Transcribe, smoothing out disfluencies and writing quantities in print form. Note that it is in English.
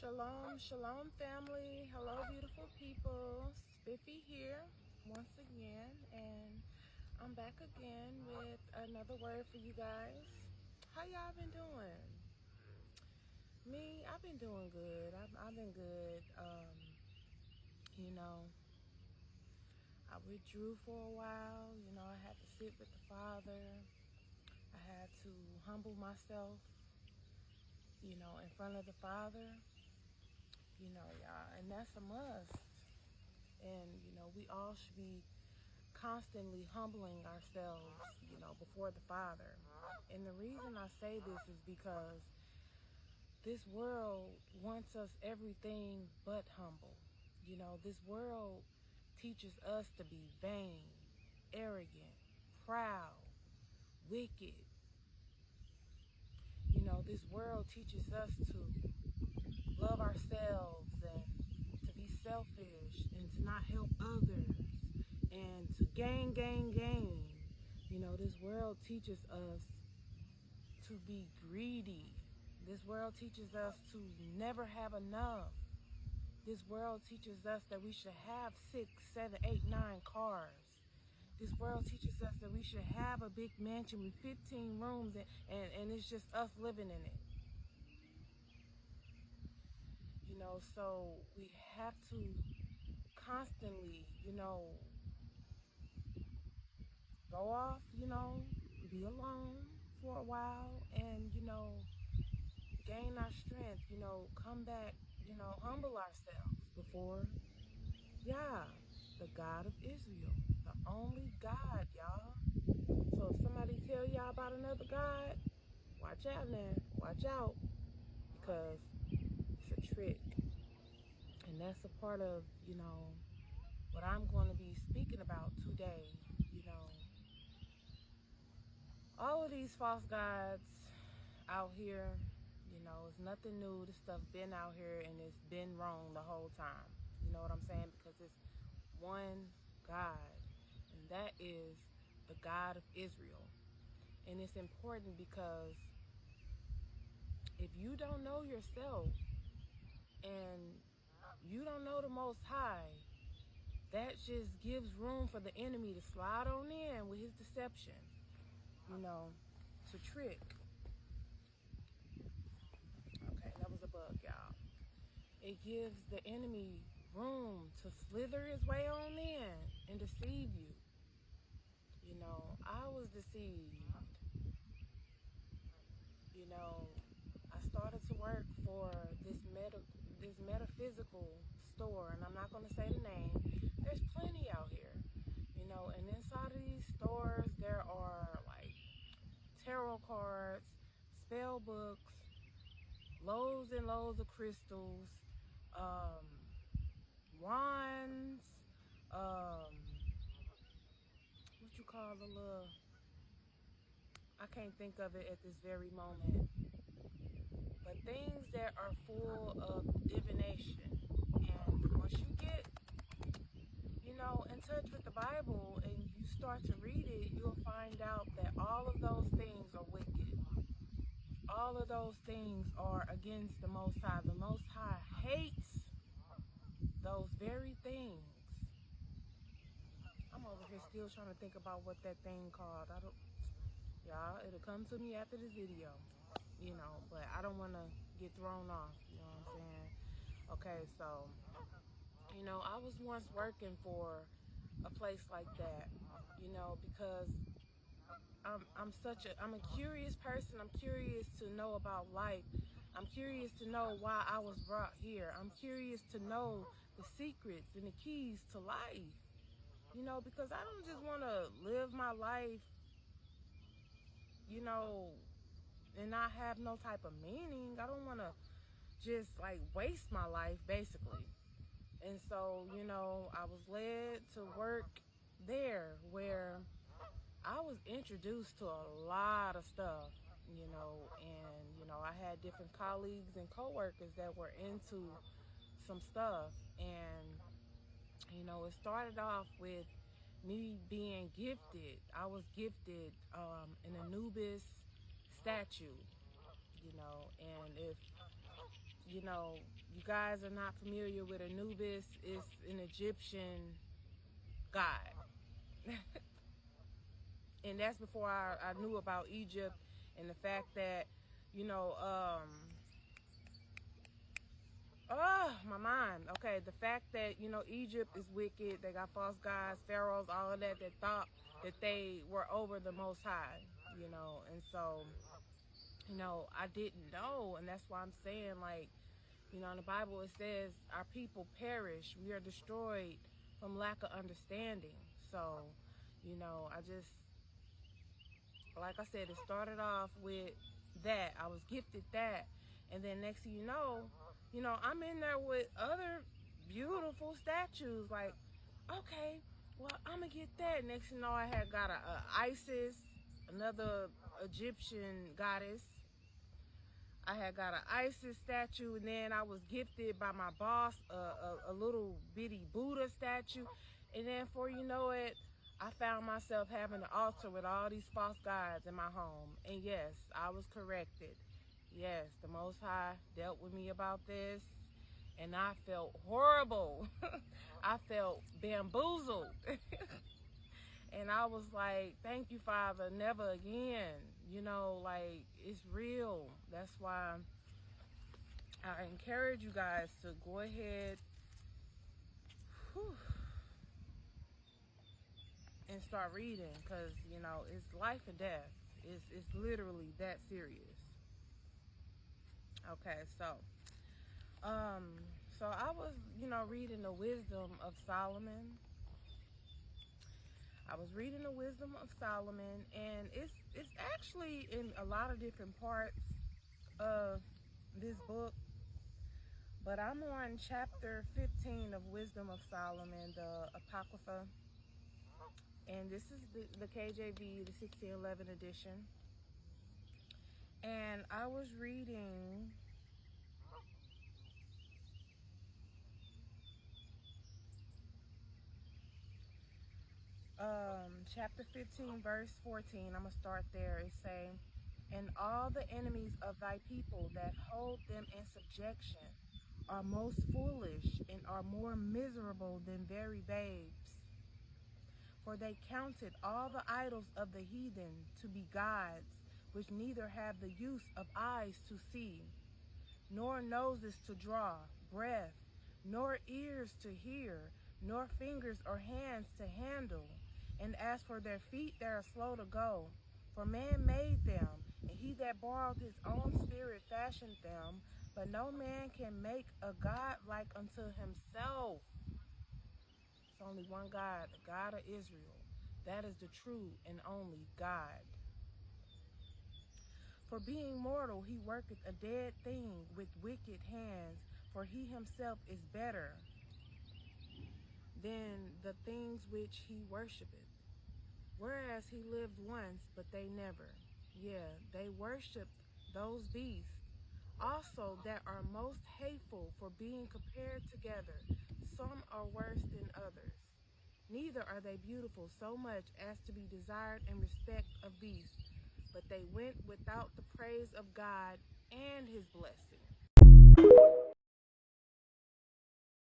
Shalom, shalom family. Hello beautiful people. Spiffy here once again, and I'm back again with another word for you guys. How y'all been doing? Me, I've been doing good. I've been good. You know, I withdrew for a while. You know, I had to sit with the Father. I had to humble myself, you know, in front of the Father. You know, y'all, and that's a must. And, you know, we all should be constantly humbling ourselves, you know, before the Father. And the reason I say this is because this world wants us everything but humble. You know, this world teaches us to be vain, arrogant, proud, wicked. You know, this world teaches us to love ourselves and to be selfish and to not help others and to gain. You know, this world teaches us to be greedy. This world teaches us to never have enough. This world teaches us that we should have 6, 7, 8, 9 cars. This world teaches us that we should have a big mansion with 15 rooms and it's just us living in it. You know, so we have to constantly, you know, go off, you know, be alone for a while and, you know, gain our strength, you know, come back, you know, humble ourselves before Yah, the God of Israel, the only God, y'all. So if somebody tell y'all about another God, watch out now, watch out, because it's a trick. And that's a part of, you know, what I'm going to be speaking about today. You know, all of these false gods out here, you know, it's nothing new. This stuff been out here and it's been wrong the whole time. You know what I'm saying? Because it's one God, and that is the God of Israel. And it's important because if you don't know yourself and you don't know the Most High, that just gives room for the enemy to slide on in with his deception. You know, it's a trick. Okay, that was a bug, y'all. It gives the enemy room to slither his way on in and deceive you. You know, I was deceived. You know, I started to work for this metaphysical store, and I'm not going to say the name. There's plenty out here, you know, and inside of these stores there are like tarot cards, spell books, loads and loads of crystals, wands, what you call the little, I can't think of it at this very moment, but things that are full of divination. And once you get, you know, in touch with the Bible and you start to read it, you'll find out that all of those things are wicked. All of those things are against the Most High. The Most High hates those very things. I'm over here still trying to think about what that thing called. Y'all, it'll come to me after this video, you know, but I don't want to get thrown off, you know what I'm saying? Okay, so, you know, I was once working for a place like that, you know, because I'm a curious person. I'm curious to know about life. I'm curious to know why I was brought here. I'm curious to know the secrets and the keys to life, you know, because I don't just want to live my life, you know, and not have no type of meaning. I don't want to just like waste my life basically. And so, you know, I was led to work there where I was introduced to a lot of stuff, you know, and, you know, I had different colleagues and coworkers that were into some stuff. And, you know, it started off with me being gifted. I was gifted an Anubis statue, you know, and if you know, you guys are not familiar with Anubis. It's an Egyptian god. And that's before I knew about Egypt and the fact that, you know, oh, my mind. Okay, the fact that, you know, Egypt is wicked. They got false gods, pharaohs, all of that thought that they were over the Most High, you know. And so, you know, I didn't know. And that's why I'm saying, like, you know, in the Bible it says our people perish. We are destroyed from lack of understanding. So, you know, I just, like I said, it started off with that. I was gifted that. And then next thing you know, I'm in there with other beautiful statues. Like, okay, well, I'm going to get that. Next thing you know, I had got a Isis, another Egyptian goddess. I had got an Isis statue, and then I was gifted by my boss a little bitty Buddha statue. And then before you know it, I found myself having an altar with all these false gods in my home. And yes, I was corrected. Yes, the Most High dealt with me about this, and I felt horrible. I felt bamboozled. And I was like, thank you, Father, never again. You know, like, it's real. That's why I encourage you guys to go ahead and start reading, because, you know, it's life and death. It's literally that serious. Okay, so I was, you know, reading the Wisdom of Solomon. I was reading the Wisdom of Solomon, and it's actually in a lot of different parts of this book, but I'm on chapter 15 of Wisdom of Solomon, the Apocrypha, and this is the KJV, the 1611 edition. And I was reading chapter 15, verse 14. I'm going to start there. It's saying, and all the enemies of thy people that hold them in subjection are most foolish and are more miserable than very babes. For they counted all the idols of the heathen to be gods, which neither have the use of eyes to see, nor noses to draw breath, nor ears to hear, nor fingers or hands to handle. And as for their feet, they are slow to go. For man made them, and he that borrowed his own spirit fashioned them. But no man can make a God like unto himself. It's only one God, the God of Israel. That is the true and only God. For being mortal, he worketh a dead thing with wicked hands, for he himself is better than the things which he worshipeth. Whereas he lived once, but they never. Yeah, they worshiped those beasts also that are most hateful, for being compared together. Some are worse than others. Neither are they beautiful so much as to be desired in respect of beasts, but they went without the praise of God and his blessing.